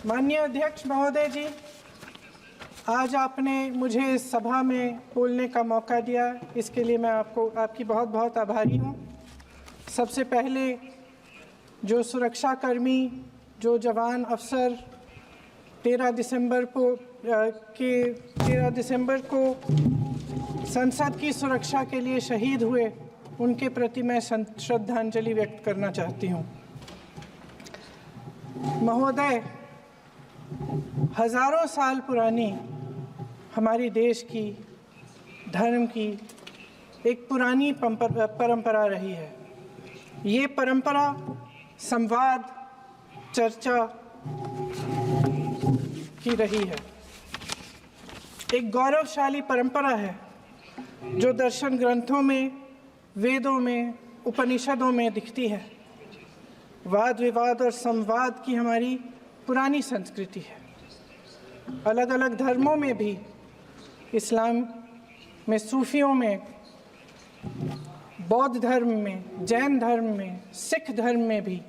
माननीय अध्यक्ष महोदय जी, आज आपने मुझे इस सभा में बोलने का मौका दिया, इसके लिए मैं आपकी बहुत बहुत आभारी हूँ। सबसे पहले जो सुरक्षाकर्मी, जो जवान अफसर 13 दिसंबर को संसद की सुरक्षा के लिए शहीद हुए, उनके प्रति मैं श्रद्धांजलि व्यक्त करना चाहती हूँ। महोदय, हजारों साल पुरानी हमारी देश की, धर्म की एक पुरानी परंपरा रही है। ये परंपरा संवाद, चर्चा की रही है। एक गौरवशाली परंपरा है जो दर्शन ग्रंथों में, वेदों में, उपनिषदों में दिखती है। वाद विवाद और संवाद की हमारी पुरानी संस्कृति है। अलग अलग धर्मों में भी, इस्लाम में, सूफियों में, बौद्ध धर्म में, जैन धर्म में, सिख धर्म में भी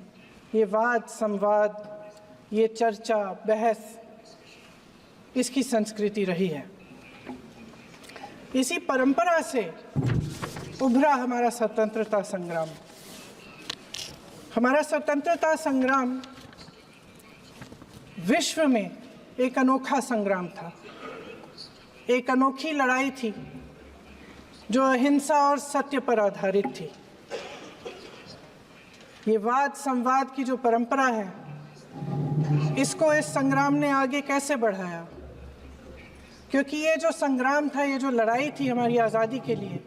ये वाद संवाद, ये चर्चा बहस, इसकी संस्कृति रही है। इसी परंपरा से उभरा हमारा स्वतंत्रता संग्राम। हमारा स्वतंत्रता संग्राम विश्व में एक अनोखा संग्राम था, एक अनोखी लड़ाई थी जो अहिंसा और सत्य पर आधारित थी। ये वाद संवाद की जो परंपरा है, इसको इस संग्राम ने आगे कैसे बढ़ाया? क्योंकि ये जो संग्राम था, ये जो लड़ाई थी हमारी आज़ादी के लिए,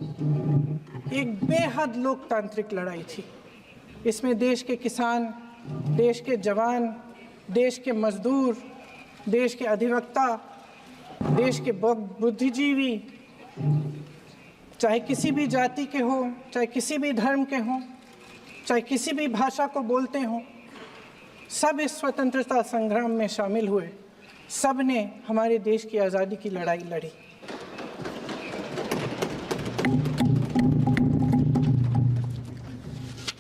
एक बेहद लोकतांत्रिक लड़ाई थी। इसमें देश के किसान, देश के जवान, देश के मजदूर, देश के अधिवक्ता, देश के बुद्धिजीवी, चाहे किसी भी जाति के हों, चाहे किसी भी धर्म के हों, चाहे किसी भी भाषा को बोलते हों, सब इस स्वतंत्रता संग्राम में शामिल हुए। सब ने हमारे देश की आज़ादी की लड़ाई लड़ी।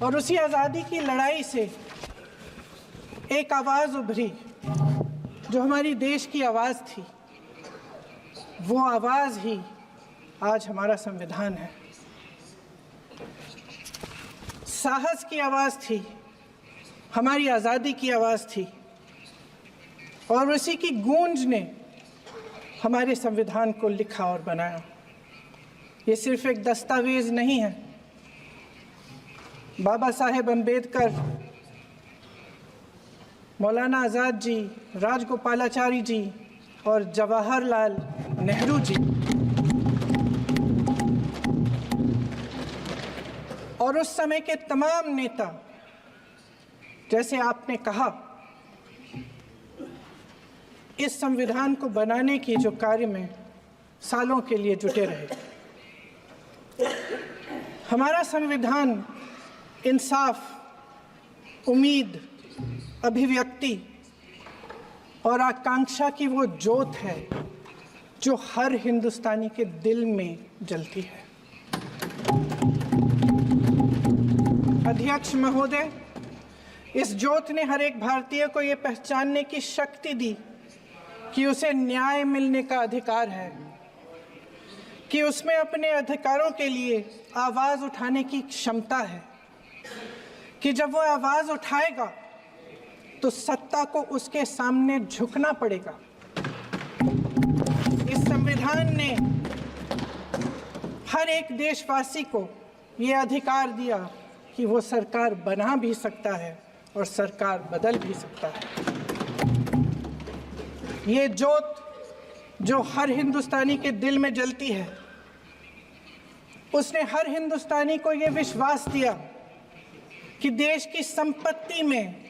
और उसी आज़ादी की लड़ाई से एक आवाज़ उभरी जो हमारी देश की आवाज़ थी। वो आवाज़ ही आज हमारा संविधान है। साहस की आवाज़ थी, हमारी आज़ादी की आवाज़ थी, और उसी की गूंज ने हमारे संविधान को लिखा और बनाया। ये सिर्फ एक दस्तावेज नहीं है। बाबा साहेब अम्बेडकर, मौलाना आज़ाद जी, राजगोपालाचारी जी और जवाहरलाल नेहरू जी और उस समय के तमाम नेता, जैसे आपने कहा, इस संविधान को बनाने की जो कार्य में सालों के लिए जुटे रहे। हमारा संविधान इंसाफ, उम्मीद, अभिव्यक्ति और आकांक्षा की वो ज्योत है जो हर हिंदुस्तानी के दिल में जलती है। अध्यक्ष महोदय, इस ज्योत ने हर एक भारतीय को ये पहचानने की शक्ति दी कि उसे न्याय मिलने का अधिकार है, कि उसमें अपने अधिकारों के लिए आवाज़ उठाने की क्षमता है, कि जब वो आवाज़ उठाएगा तो सत्ता को उसके सामने झुकना पड़ेगा। इस संविधान ने हर एक देशवासी को ये अधिकार दिया कि वो सरकार बना भी सकता है और सरकार बदल भी सकता है। ये ज्योत जो हर हिंदुस्तानी के दिल में जलती है, उसने हर हिंदुस्तानी को ये विश्वास दिया कि देश की संपत्ति में,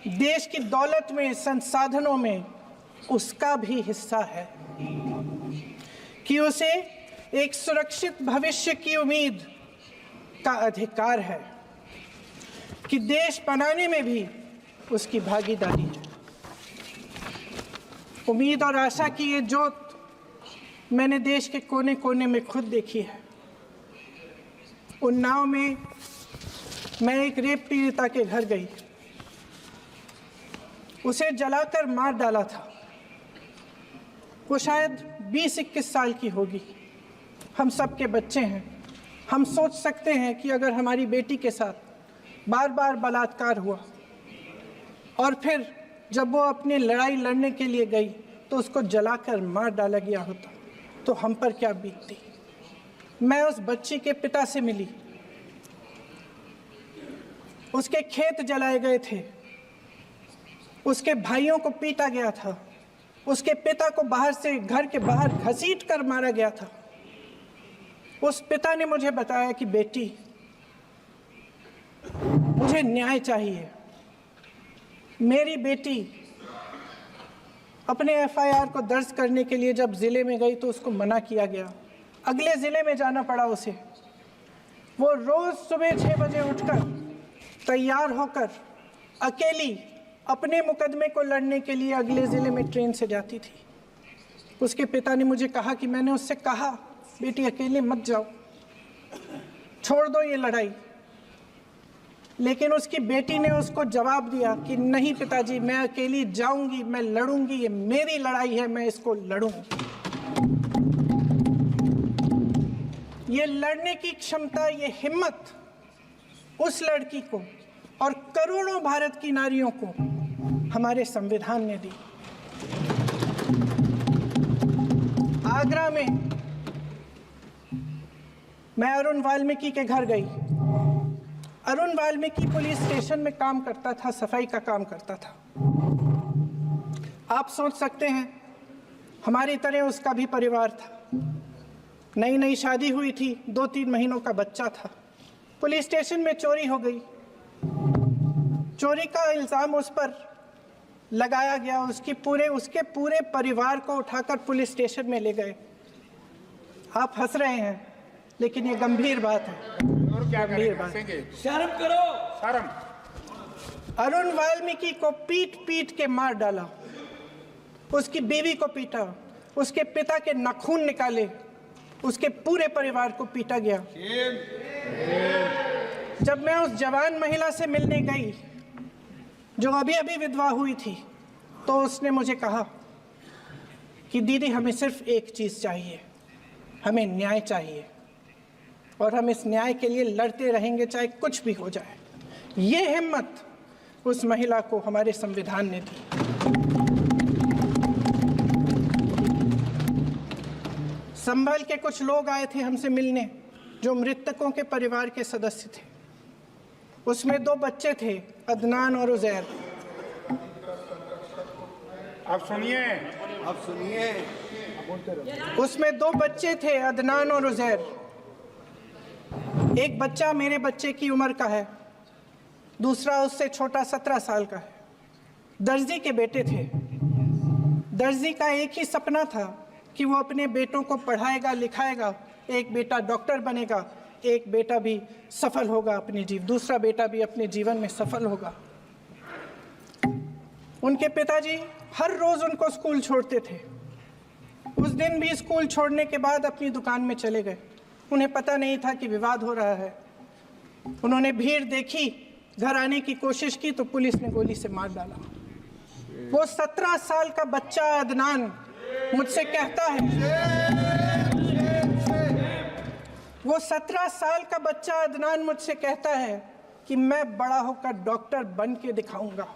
देश की दौलत में, संसाधनों में उसका भी हिस्सा है, कि उसे एक सुरक्षित भविष्य की उम्मीद का अधिकार है, कि देश बनाने में भी उसकी भागीदारी है। उम्मीद और आशा की ये ज्योत मैंने देश के कोने कोने में खुद देखी है। उन्नाव में मैं एक रेप पीड़िता के घर गई। उसे जलाकर मार डाला था। वो शायद 20-21 साल की होगी। हम सबके बच्चे हैं। हम सोच सकते हैं कि अगर हमारी बेटी के साथ बार बार बलात्कार हुआ और फिर जब वो अपनी लड़ाई लड़ने के लिए गई तो उसको जलाकर मार डाला गया होता तो हम पर क्या बीतती। मैं उस बच्ची के पिता से मिली। उसके खेत जलाए गए थे, उसके भाइयों को पीटा गया था, उसके पिता को बाहर से घर के बाहर घसीट कर मारा गया था। उस पिता ने मुझे बताया कि बेटी, मुझे न्याय चाहिए। मेरी बेटी अपने एफआईआर को दर्ज करने के लिए जब ज़िले में गई तो उसको मना किया गया। अगले ज़िले में जाना पड़ा उसे। वो रोज़ सुबह 6 बजे उठकर तैयार होकर अकेली अपने मुकदमे को लड़ने के लिए अगले ज़िले में ट्रेन से जाती थी। उसके पिता ने मुझे कहा कि मैंने उससे कहा, बेटी अकेले मत जाओ, छोड़ दो ये लड़ाई। लेकिन उसकी बेटी ने उसको जवाब दिया कि नहीं पिताजी, मैं अकेली जाऊंगी, मैं लड़ूंगी, ये मेरी लड़ाई है, मैं इसको लड़ूंगी। ये लड़ने की क्षमता, ये हिम्मत उस लड़की को और करोड़ों भारत की नारियों को हमारे संविधान ने दी। आगरा में मैं अरुण वाल्मीकि के घर गई। अरुण वाल्मीकि पुलिस स्टेशन में काम करता था, सफाई का काम करता था। आप सोच सकते हैं हमारी तरह उसका भी परिवार था। नई नई शादी हुई थी, 2-3 महीनों का बच्चा था। पुलिस स्टेशन में चोरी हो गई। चोरी का इल्ज़ाम उस पर लगाया गया। उसके पूरे परिवार को उठाकर पुलिस स्टेशन में ले गए। आप हंस रहे हैं, लेकिन ये गंभीर बात है। और क्या गंभीर बात। शर्म करो, शर्म। अरुण वाल्मीकि को पीट पीट के मार डाला, उसकी बीवी को पीटा, उसके पिता के नाखून निकाले, उसके पूरे परिवार को पीटा गया। जब मैं उस जवान महिला से मिलने गई जो अभी अभी विधवा हुई थी, तो उसने मुझे कहा कि दीदी, हमें सिर्फ एक चीज़ चाहिए, हमें न्याय चाहिए और हम इस न्याय के लिए लड़ते रहेंगे, चाहे कुछ भी हो जाए। ये हिम्मत उस महिला को हमारे संविधान ने दी। संभल के कुछ लोग आए थे हमसे मिलने जो मृतकों के परिवार के सदस्य थे। उसमें 2 बच्चे थे, अदनान और उजैर। अब सुनिए, उसमें 2 बच्चे थे, अदनान और उजैर। एक बच्चा मेरे बच्चे की उम्र का है, दूसरा उससे छोटा 17 साल का है। दर्जी के बेटे थे। दर्जी का एक ही सपना था कि वो अपने बेटों को पढ़ाएगा लिखाएगा। एक बेटा डॉक्टर बनेगा, एक बेटा भी सफल होगा दूसरा बेटा भी अपने जीवन में सफल होगा। उनके पिताजी हर रोज उनको स्कूल छोड़ते थे। उस दिन भी स्कूल छोड़ने के बाद अपनी दुकान में चले गए। उन्हें पता नहीं था कि विवाद हो रहा है। उन्होंने भीड़ देखी, घर आने की कोशिश की तो पुलिस ने गोली से मार डाला। वो 17 साल का बच्चा अदनान मुझसे कहता है, वो 17 साल का बच्चा अदनान मुझसे कहता है कि मैं बड़ा होकर डॉक्टर बन के दिखाऊंगा,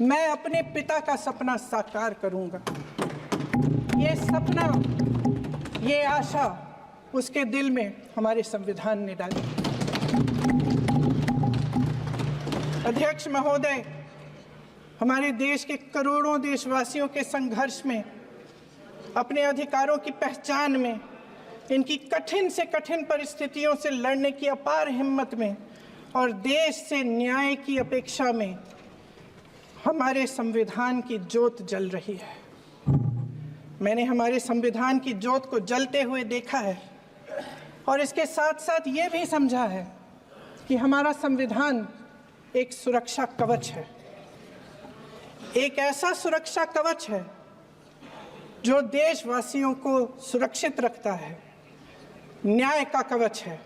मैं अपने पिता का सपना साकार करूंगा। ये सपना, ये आशा उसके दिल में हमारे संविधान ने डाली। अध्यक्ष महोदय, हमारे देश के करोड़ों देशवासियों के संघर्ष में, अपने अधिकारों की पहचान में, इनकी कठिन से कठिन परिस्थितियों से लड़ने की अपार हिम्मत में और देश से न्याय की अपेक्षा में हमारे संविधान की ज्योत जल रही है। मैंने हमारे संविधान की ज्योत को जलते हुए देखा है और इसके साथ साथ ये भी समझा है कि हमारा संविधान एक सुरक्षा कवच है। एक ऐसा सुरक्षा कवच है जो देशवासियों को सुरक्षित रखता है, न्याय का कवच है,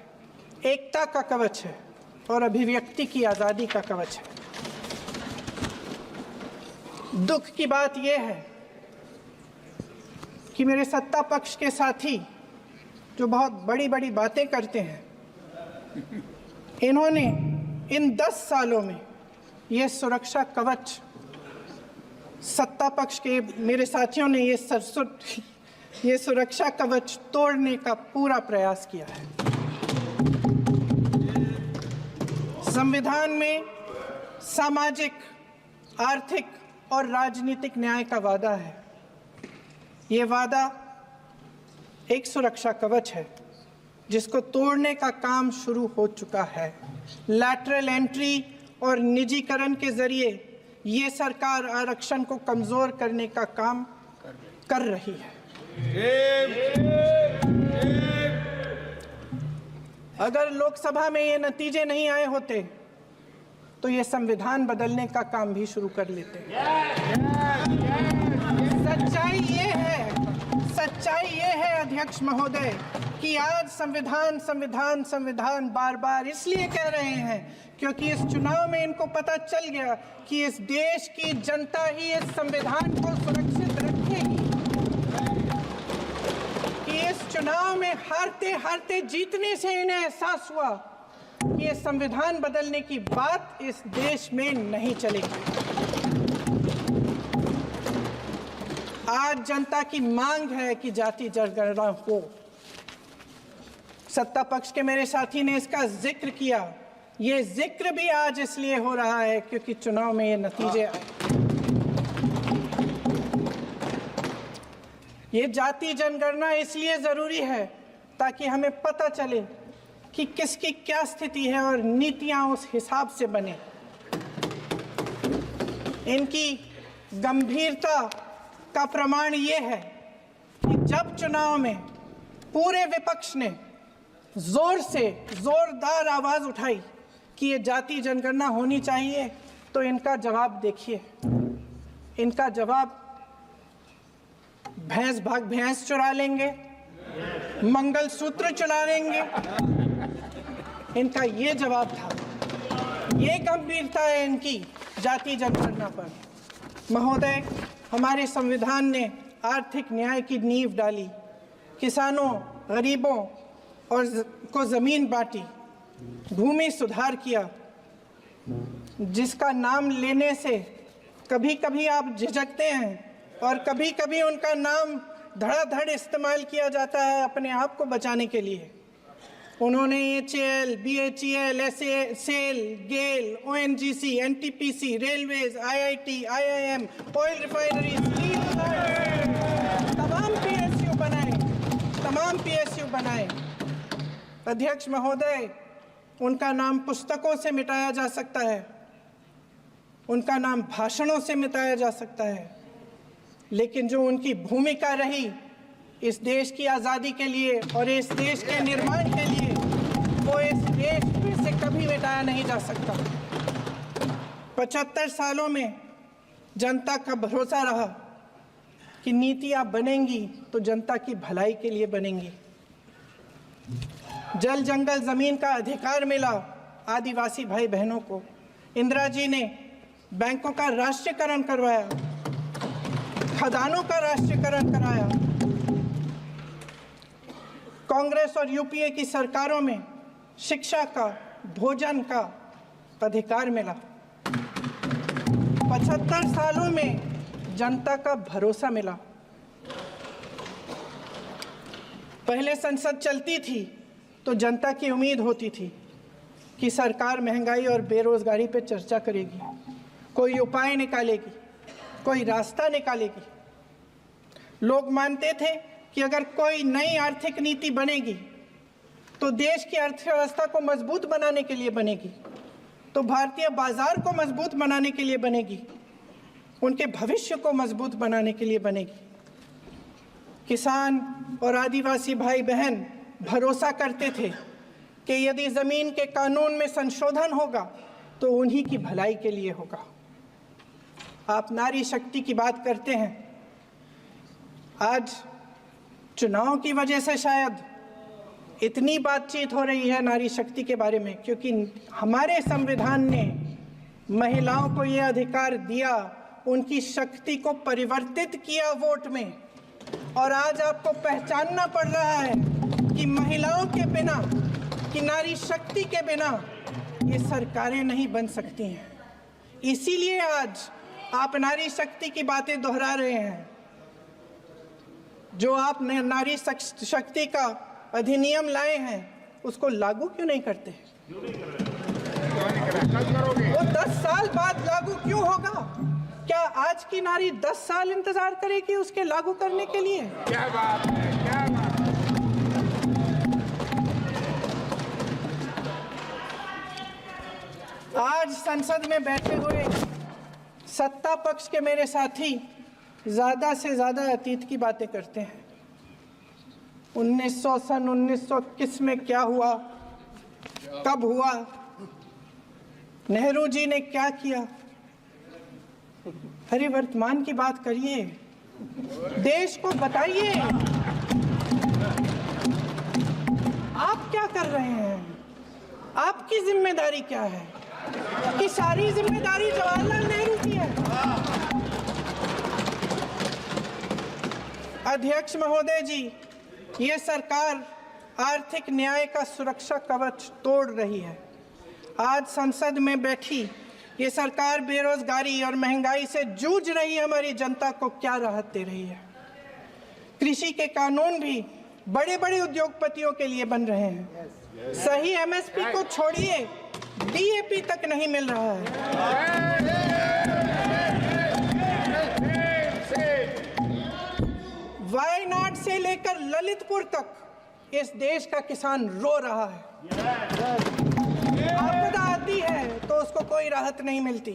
एकता का कवच है और अभिव्यक्ति की आज़ादी का कवच है। दुख की बात यह है कि मेरे सत्ता पक्ष के साथी जो बहुत बड़ी बड़ी बातें करते हैं, इन्होंने इन 10 सालों में ये सुरक्षा कवच, सत्ता पक्ष के मेरे साथियों ने ये सुरक्षा कवच तोड़ने का पूरा प्रयास किया है। संविधान में सामाजिक, आर्थिक और राजनीतिक न्याय का वादा है। ये वादा एक सुरक्षा कवच है जिसको तोड़ने का काम शुरू हो चुका है। लैटरल एंट्री और निजीकरण के जरिए ये सरकार आरक्षण को कमजोर करने का काम कर रही है। अगर लोकसभा में ये नतीजे नहीं आए होते तो ये संविधान बदलने का काम भी शुरू कर लेते। सच्चाई ये है अध्यक्ष महोदय कि आज संविधान बार बार इसलिए कह रहे हैं क्योंकि इस चुनाव में इनको पता चल गया कि इस देश की जनता ही इस संविधान को सुरक्षित रखेगी, कि इस चुनाव में हारते हारते जीतने से इन्हें एहसास हुआ कि ये संविधान बदलने की बात इस देश में नहीं चलेगी। आज जनता की मांग है कि जाति जनगणना हो। सत्ता पक्ष के मेरे साथी ने इसका जिक्र किया। ये जिक्र भी आज इसलिए हो रहा है क्योंकि चुनाव में ये नतीजे आए। ये जाति जनगणना इसलिए जरूरी है ताकि हमें पता चले कि किसकी क्या स्थिति है और नीतियां उस हिसाब से बने। इनकी गंभीरता का प्रमाण ये है कि जब चुनाव में पूरे विपक्ष ने जोरदार आवाज उठाई कि ये जाति जनगणना होनी चाहिए, तो इनका जवाब देखिए। इनका जवाब भैंस भाग भैंस चुरा लेंगे, मंगलसूत्र चुरा लेंगे, इनका ये जवाब था। ये गंभीरता है इनकी जाति जनगणना पर। महोदय, हमारे संविधान ने आर्थिक न्याय की नींव डाली, किसानों, गरीबों और को जमीन बांटी, भूमि सुधार किया, जिसका नाम लेने से कभी कभी आप झिझकते हैं और कभी कभी उनका नाम धड़ाधड़ इस्तेमाल किया जाता है अपने आप को बचाने के लिए। उन्होंने HAL, BHEL, SAIL, GAIL, ONGC, NTPC, railways, IIT, IIM, oil refineries, तमाम PSU बनाए। अध्यक्ष महोदय, उनका नाम पुस्तकों से मिटाया जा सकता है, उनका नाम भाषणों से मिटाया जा सकता है, लेकिन जो उनकी भूमिका रही इस देश की आज़ादी के लिए और इस देश के निर्माण के लिए, वो इस देश में से कभी मिटाया नहीं जा सकता। 75 सालों में जनता का भरोसा रहा कि नीतियां बनेंगी तो जनता की भलाई के लिए बनेंगी। जल जंगल जमीन का अधिकार मिला आदिवासी भाई बहनों को। इंदिरा जी ने बैंकों का राष्ट्रीयकरण करवाया, खदानों का राष्ट्रीयकरण कराया। कांग्रेस और यूपीए की सरकारों में शिक्षा का, भोजन का अधिकार मिला। 75 सालों में जनता का भरोसा मिला। पहले संसद चलती थी तो जनता की उम्मीद होती थी कि सरकार महंगाई और बेरोजगारी पर चर्चा करेगी, कोई उपाय निकालेगी, कोई रास्ता निकालेगी। लोग मानते थे कि अगर कोई नई आर्थिक नीति बनेगी तो देश की अर्थव्यवस्था को मजबूत बनाने के लिए बनेगी, तो भारतीय बाजार को मजबूत बनाने के लिए बनेगी, उनके भविष्य को मजबूत बनाने के लिए बनेगी। किसान और आदिवासी भाई बहन भरोसा करते थे कि यदि जमीन के कानून में संशोधन होगा तो उन्हीं की भलाई के लिए होगा। आप नारी शक्ति की बात करते हैं। आज चुनाव की वजह से शायद इतनी बातचीत हो रही है नारी शक्ति के बारे में, क्योंकि हमारे संविधान ने महिलाओं को ये अधिकार दिया उनकी शक्ति को परिवर्तित किया वोट में, और आज आपको पहचानना पड़ रहा है कि महिलाओं के बिना, कि नारी शक्ति के बिना ये सरकारें नहीं बन सकती हैं। इसीलिए आज आप नारी शक्ति की बातें दोहरा रहे हैं। जो आप नारी शक्ति का अधिनियम लाए हैं उसको लागू क्यों नहीं करते? वो 10 साल बाद लागू क्यों होगा? क्या आज की नारी 10 साल इंतजार करेगी उसके लागू करने के लिए? क्या बात है, क्या बात है। आज संसद में बैठे हुए सत्ता पक्ष के मेरे साथी ज्यादा से ज्यादा अतीत की बातें करते हैं। 1921 में क्या हुआ, कब हुआ, नेहरू जी ने क्या किया। अरे वर्तमान की बात करिए, देश को बताइए आप क्या कर रहे हैं, आपकी जिम्मेदारी क्या है? कि सारी जिम्मेदारी जवाहरलाल नेहरू की है। अध्यक्ष महोदय जी, ये सरकार आर्थिक न्याय का सुरक्षा कवच तोड़ रही है। आज संसद में बैठी ये सरकार बेरोजगारी और महंगाई से जूझ रही हमारी जनता को क्या राहत दे रही है? कृषि के कानून भी बड़े बड़े उद्योगपतियों के लिए बन रहे हैं। सही एमएसपी को छोड़िए, डीएपी तक नहीं मिल रहा है। वायनाड से लेकर ललितपुर तक इस देश का किसान रो रहा है। आपदा आती है तो उसको कोई राहत नहीं मिलती।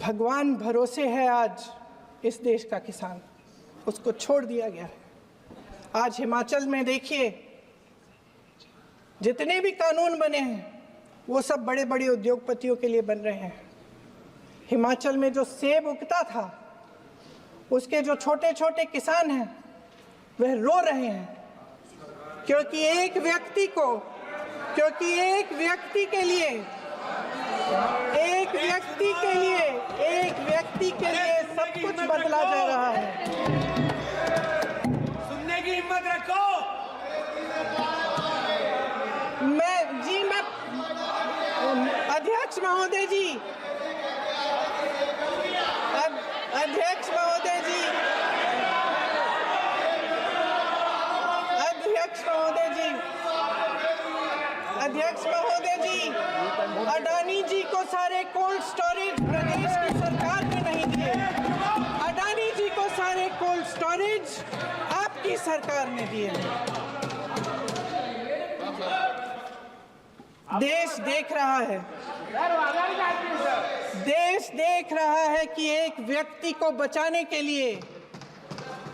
भगवान भरोसे है आज इस देश का किसान, उसको छोड़ दिया गया है। आज हिमाचल में देखिए, जितने भी कानून बने हैं वो सब बड़े बड़े उद्योगपतियों के लिए बन रहे हैं। हिमाचल में जो सेब उगता था उसके जो छोटे छोटे किसान हैं वह रो रहे हैं, क्योंकि एक व्यक्ति के लिए सब कुछ बदला जा रहा है। सुनने की हिम्मत रखो। अध्यक्ष महोदय जी, अध्यक्ष महोदय जी, अडानी जी को सारे कोल्ड स्टोरेज प्रदेश की सरकार ने नहीं दिए। अडानी जी को सारे कोल्ड स्टोरेज आपकी सरकार ने दिए। देश देख रहा है कि एक व्यक्ति को बचाने के लिए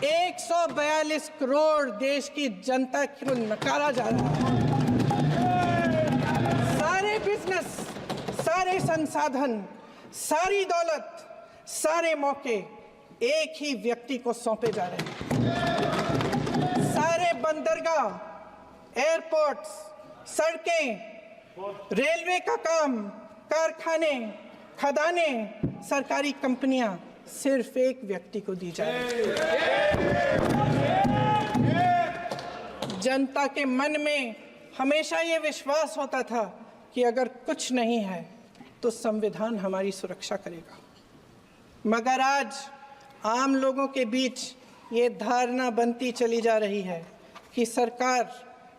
142 करोड़ देश की जनता को नकारा जा रहा है। सारे बिजनेस, सारे संसाधन, सारी दौलत, सारे मौके एक ही व्यक्ति को सौंपे जा रहे हैं। सारे बंदरगाह, एयरपोर्ट्स, सड़कें, रेलवे का काम, कारखाने, खदाने, सरकारी कंपनियां सिर्फ एक व्यक्ति को दी जा रही है। जनता के मन में हमेशा ये विश्वास होता था कि अगर कुछ नहीं है तो संविधान हमारी सुरक्षा करेगा, मगर आज आम लोगों के बीच ये धारणा बनती चली जा रही है कि सरकार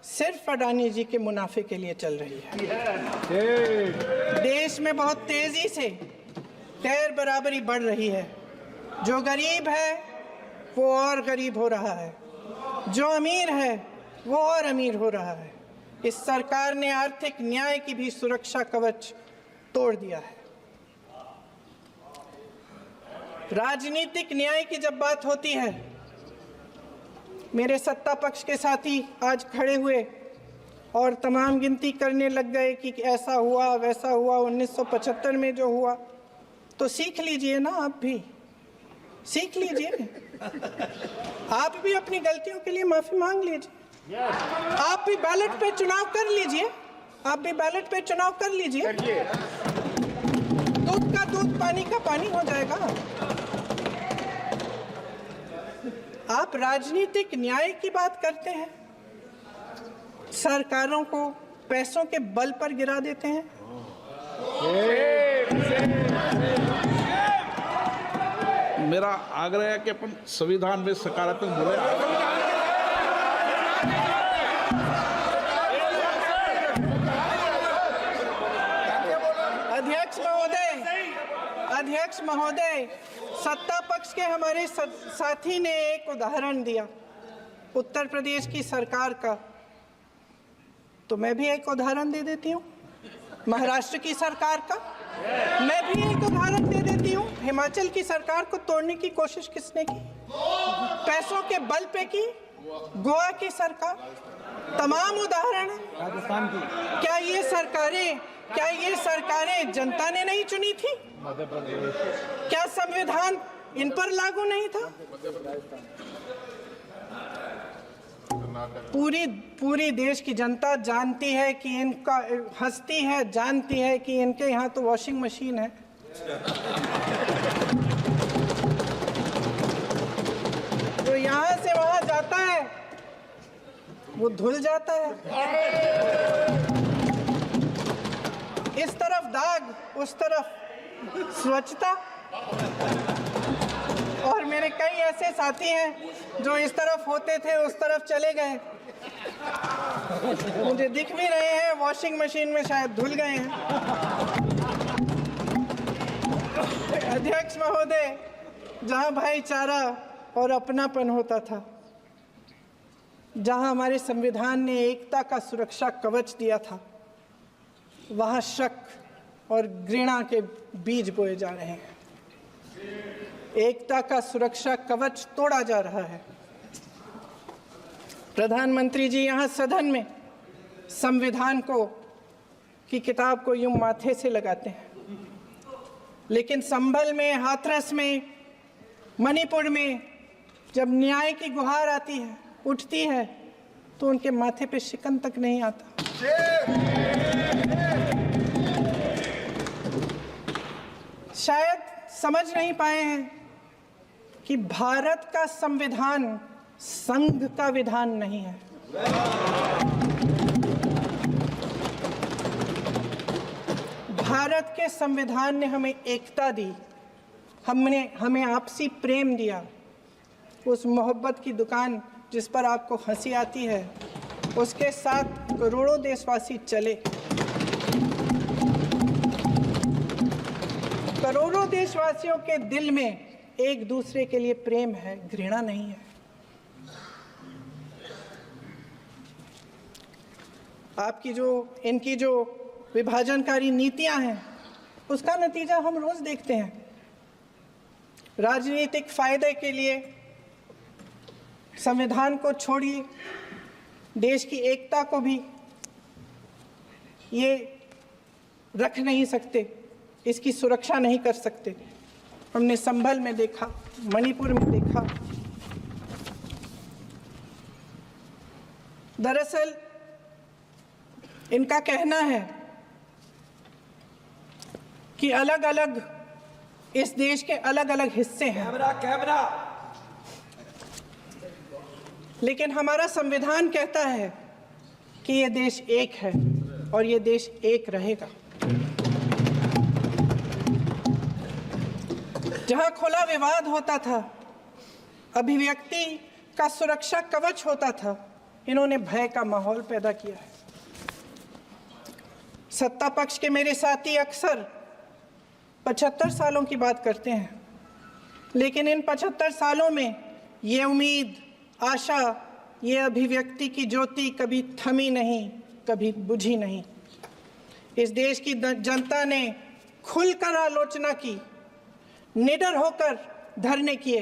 सिर्फ अडानी जी के मुनाफे के लिए चल रही है। देश में बहुत तेजी से गैर बराबरी बढ़ रही है। जो गरीब है वो और गरीब हो रहा है, जो अमीर है वो और अमीर हो रहा है। इस सरकार ने आर्थिक न्याय की भी सुरक्षा कवच तोड़ दिया है। राजनीतिक न्याय की जब बात होती है, मेरे सत्ता पक्ष के साथी आज खड़े हुए और तमाम गिनती करने लग गए कि ऐसा हुआ वैसा हुआ, 1975 में जो हुआ। तो सीख लीजिए ना, आप भी सीख लीजिए। आप भी अपनी गलतियों के लिए माफी मांग लीजिए। आप भी बैलेट पे चुनाव कर लीजिए। दूध का दूध पानी का पानी हो जाएगा। आप राजनीतिक न्याय की बात करते हैं, सरकारों को पैसों के बल पर गिरा देते हैं। मेरा आग्रह है कि अपन संविधान में सकारात्मक बोले। अध्यक्ष महोदय, सत्ता पक्ष के हमारे साथी ने एक उदाहरण दिया उत्तर प्रदेश की सरकार का, तो मैं भी एक उदाहरण दे देती हूँ महाराष्ट्र की सरकार का। मैं भी एक उदाहरण दे देती हूँ हिमाचल की सरकार को तोड़ने की कोशिश किसने की, पैसों के बल पे की, गोवा की सरकार। तमाम उदाहरण राजस्थान की। क्या ये सरकारें जनता ने नहीं चुनी थी? क्या संविधान इन पर लागू नहीं था? पूरी देश की जनता जानती है कि इनका हंसती है, जानती है कि इनके यहाँ तो वॉशिंग मशीन है। तो यहाँ से वहां जाता है, वो धुल जाता है। इस तरफ दाग, उस तरफ स्वच्छता। और मेरे कई ऐसे साथी हैं जो इस तरफ होते थे उस तरफ चले गए, मुझे दिख भी रहे हैं, वॉशिंग मशीन में शायद धुल गए हैं। अध्यक्ष महोदय, जहां भाईचारा और अपनापन होता था, जहां हमारे संविधान ने एकता का सुरक्षा कवच दिया था, वहां शक और घृणा के बीज बोए जा रहे हैं। एकता का सुरक्षा कवच तोड़ा जा रहा है। प्रधानमंत्री जी यहाँ सदन में संविधान की किताब को यूं माथे से लगाते हैं, लेकिन संभल में, हाथरस में, मणिपुर में जब न्याय की गुहार आती है, उठती है, तो उनके माथे पे शिकन तक नहीं आता। शायद समझ नहीं पाए हैं कि भारत का संविधान संघ का विधान नहीं है। भारत के संविधान ने हमें एकता दी, हमें आपसी प्रेम दिया। उस मोहब्बत की दुकान जिस पर आपको हंसी आती है, उसके साथ करोड़ों देशवासी चले। करोड़ों देशवासियों के दिल में एक दूसरे के लिए प्रेम है, घृणा नहीं है। इनकी जो विभाजनकारी नीतियां हैं, उसका नतीजा हम रोज देखते हैं। राजनीतिक फायदे के लिए संविधान को छोड़िए, देश की एकता को भी ये रख नहीं सकते, इसकी सुरक्षा नहीं कर सकते। हमने संभल में देखा, मणिपुर में देखा। दरअसल इनका कहना है कि अलग अलग इस देश के अलग अलग हिस्से हैं, लेकिन हमारा संविधान कहता है कि ये देश एक है और ये देश एक रहेगा। जहां खुला विवाद होता था, अभिव्यक्ति का सुरक्षा कवच होता था, इन्होंने भय का माहौल पैदा किया है। सत्ता पक्ष के मेरे साथी अक्सर 75 सालों की बात करते हैं, लेकिन इन 75 सालों में ये उम्मीद, आशा, ये अभिव्यक्ति की ज्योति कभी थमी नहीं, कभी बुझी नहीं। इस देश की जनता ने खुलकर आलोचना की, निडर होकर धरने किए,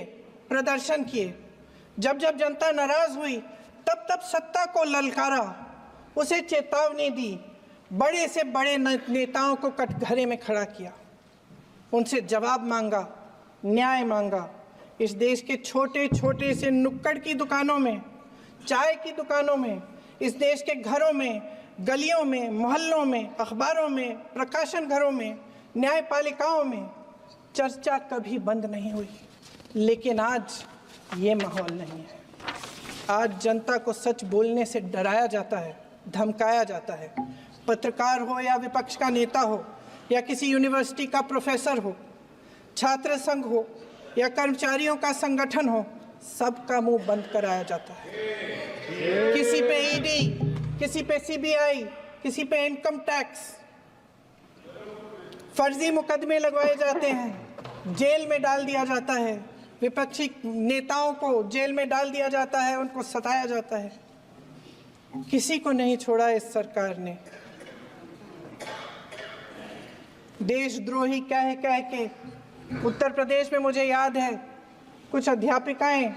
प्रदर्शन किए। जब जब जनता नाराज हुई, तब तब सत्ता को ललकारा, उसे चेतावनी दी, बड़े से बड़े नेताओं को कटघरे में खड़ा किया, उनसे जवाब मांगा, न्याय मांगा। इस देश के छोटे छोटे से नुक्कड़ की दुकानों में, चाय की दुकानों में, इस देश के घरों में, गलियों में, मोहल्लों में, अखबारों में, प्रकाशन घरों में, न्यायपालिकाओं में चर्चा कभी बंद नहीं हुई, लेकिन आज ये माहौल नहीं है। आज जनता को सच बोलने से डराया जाता है, धमकाया जाता है। पत्रकार हो या विपक्ष का नेता हो या किसी यूनिवर्सिटी का प्रोफेसर हो, छात्र संघ हो या कर्मचारियों का संगठन हो, सबका मुंह बंद कराया जाता है। किसी पे ईडी, किसी पे सीबीआई, किसी पे इनकम टैक्स, फर्जी मुकदमे लगवाए जाते हैं, जेल में डाल दिया जाता है। विपक्षी नेताओं को जेल में डाल दिया जाता है, उनको सताया जाता है। किसी को नहीं छोड़ा इस सरकार ने। देशद्रोही कह के उत्तर प्रदेश में मुझे याद है कुछ अध्यापिकाएं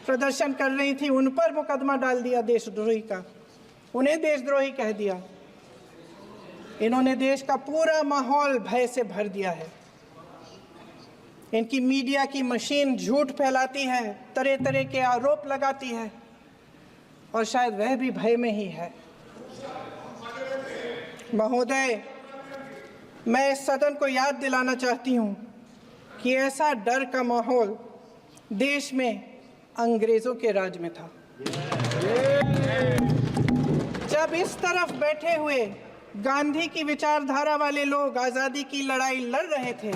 प्रदर्शन कर रही थी, उन पर मुकदमा डाल दिया देशद्रोही का, उन्हें देशद्रोही कह दिया। इन्होंने देश का पूरा माहौल भय से भर दिया है। इनकी मीडिया की मशीन झूठ फैलाती है, तरह तरह के आरोप लगाती है, और शायद वह भी भय में ही है। महोदय, मैं इस सदन को याद दिलाना चाहती हूँ कि ऐसा डर का माहौल देश में अंग्रेजों के राज में था। जब इस तरफ बैठे हुए गांधी की विचारधारा वाले लोग आज़ादी की लड़ाई लड़ रहे थे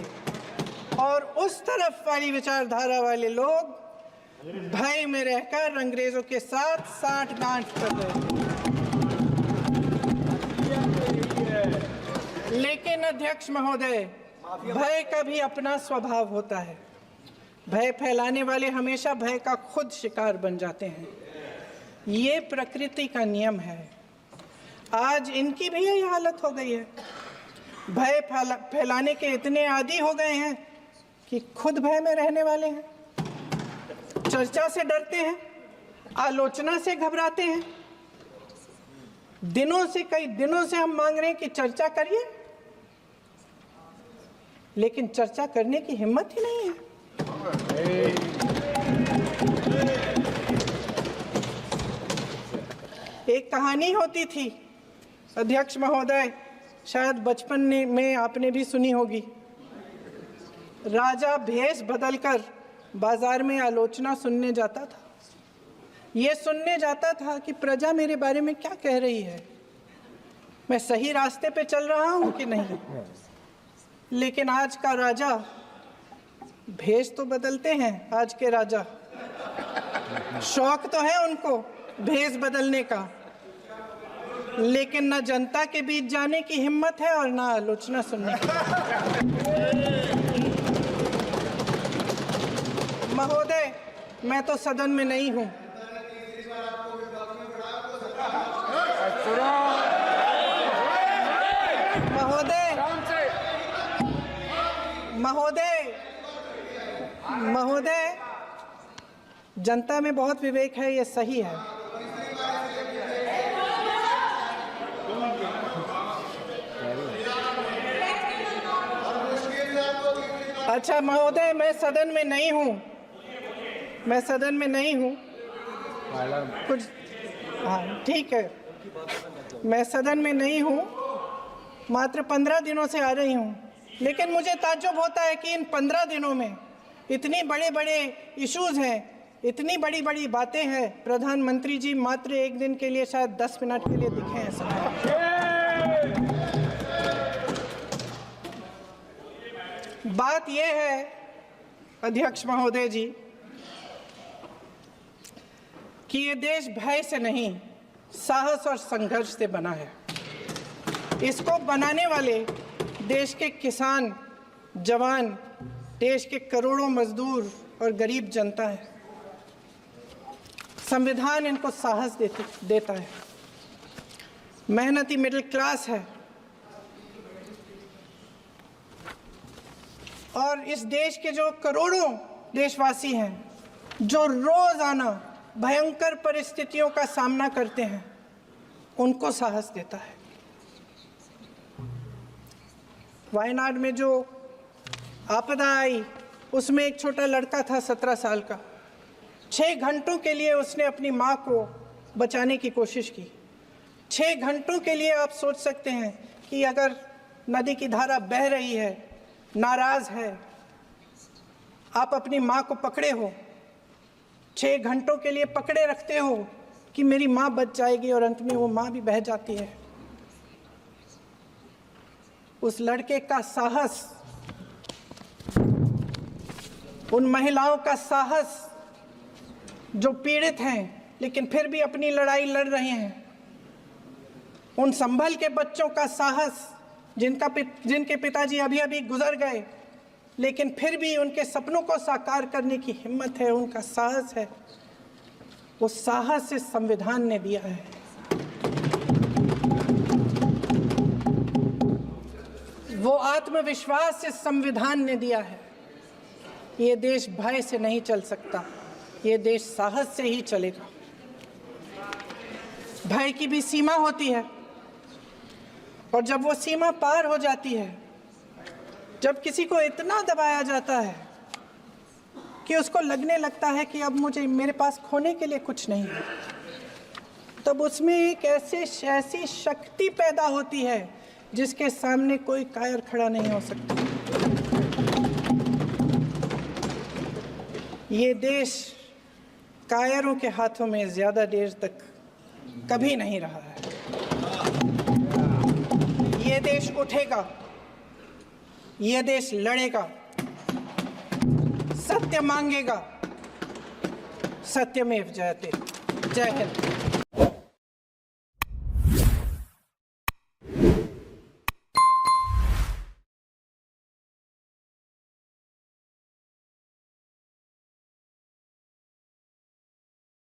और उस तरफ वाली विचारधारा वाले लोग भय में रहकर अंग्रेजों के साथ साठ-गांठ कर रहे थे। लेकिन अध्यक्ष महोदय, भय का भी अपना स्वभाव होता है। भय फैलाने वाले हमेशा भय का खुद शिकार बन जाते हैं। ये प्रकृति का नियम है। आज इनकी भी यही हालत हो गई है। भय फैलाने के इतने आदी हो गए हैं कि खुद भय में रहने वाले हैं। चर्चा से डरते हैं, आलोचना से घबराते हैं। कई दिनों से हम मांग रहे हैं कि चर्चा करिए, लेकिन चर्चा करने की हिम्मत ही नहीं है। एक कहानी होती थी अध्यक्ष महोदय, शायद बचपन में आपने भी सुनी होगी। राजा भेष बदलकर बाजार में आलोचना सुनने जाता था। ये सुनने जाता था कि प्रजा मेरे बारे में क्या कह रही है, मैं सही रास्ते पे चल रहा हूं कि नहीं। लेकिन आज का राजा, भेष तो बदलते हैं आज के राजा, शौक तो है उनको भेष बदलने का, लेकिन न जनता के बीच जाने की हिम्मत है और न आलोचना सुनने की। महोदय, मैं तो सदन में नहीं हूं। महोदय, जनता में बहुत विवेक है, ये सही है। अच्छा महोदय, मैं सदन में नहीं हूँ। कुछ हाँ ठीक है, मैं सदन में नहीं हूँ, मात्र 15 दिनों से आ रही हूँ। लेकिन मुझे ताज्जुब होता है कि इन 15 दिनों में इतनी बड़े इश्यूज हैं, इतनी बड़ी बातें हैं। प्रधानमंत्री जी मात्र एक दिन के लिए, शायद 10 मिनट के लिए दिखे हैं सदन। बात यह है अध्यक्ष महोदय जी कि ये देश भय से नहीं, साहस और संघर्ष से बना है। इसको बनाने वाले देश के किसान, जवान, देश के करोड़ों मजदूर और गरीब जनता है। संविधान इनको साहस देता है। मेहनती मिडिल क्लास है। और इस देश के जो करोड़ों देशवासी हैं, जो रोजाना भयंकर परिस्थितियों का सामना करते हैं, उनको साहस देता है। वायनाड में जो आपदा आई, उसमें एक छोटा लड़का था 17 साल का। 6 घंटों के लिए उसने अपनी माँ को बचाने की कोशिश की। 6 घंटों के लिए आप सोच सकते हैं कि अगर नदी की धारा बह रही है, नाराज है, आप अपनी माँ को पकड़े हो, 6 घंटों के लिए पकड़े रखते हो कि मेरी माँ बच जाएगी, और अंत में वो माँ भी बह जाती है। उस लड़के का साहस, उन महिलाओं का साहस जो पीड़ित हैं लेकिन फिर भी अपनी लड़ाई लड़ रहे हैं, उन संभल के बच्चों का साहस जिनके पिताजी अभी अभी गुजर गए लेकिन फिर भी उनके सपनों को साकार करने की हिम्मत है, उनका साहस है, वो साहस इस संविधान ने दिया है। वो आत्मविश्वास इस संविधान ने दिया है। ये देश भय से नहीं चल सकता, ये देश साहस से ही चलेगा। भय की भी सीमा होती है, और जब वो सीमा पार हो जाती है, जब किसी को इतना दबाया जाता है कि उसको लगने लगता है कि अब मेरे पास खोने के लिए कुछ नहीं है, तब उसमें एक ऐसी शक्ति पैदा होती है जिसके सामने कोई कायर खड़ा नहीं हो सकता। ये देश कायरों के हाथों में ज्यादा देर तक कभी नहीं रहा है। ये देश उठेगा, ये देश लड़ेगा, सत्य मांगेगा, सत्यमेव जयते। जय हिंद।